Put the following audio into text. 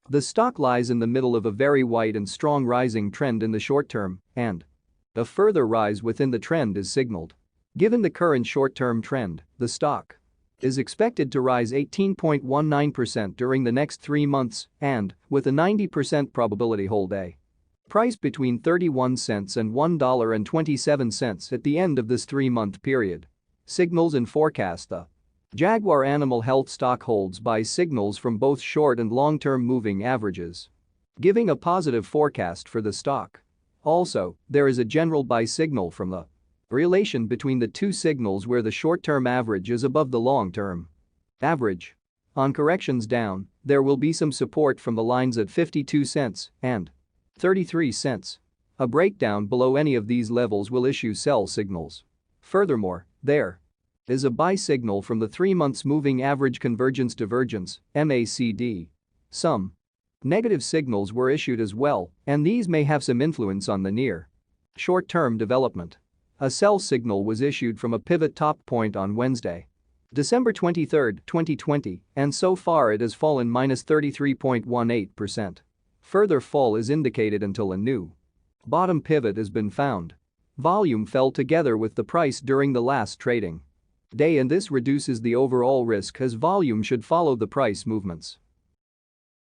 The stock lies in the middle of a very wide and strong rising trend in the short term, and a further rise within the trend is signaled. Given the current short-term trend, the stock is expected to rise 18.19% during the next 3 months and, with a 90% probability hold a price between 31 cents and $1.27 at the end of this 3-month period. Signals and forecast. The Jaguar Animal Health stock holds buy signals from both short and long-term moving averages, giving a positive forecast for the stock. Also, there is a general buy signal from the relation between the two signals where the short-term average is above the long-term average. On corrections down, there will be some support from the lines at 52 cents and 33 cents. A breakdown below any of these levels will issue sell signals. Furthermore, there is a buy signal from the 3 months moving average convergence divergence (MACD). Some negative signals were issued as well, and these may have some influence on the near short-term development. A sell signal was issued from a pivot top point on Wednesday, December 23, 2020, and so far it has fallen -33.18%. Further fall is indicated until a new bottom pivot has been found. Volume fell together with the price during the last trading day, and this reduces the overall risk as volume should follow the price movements.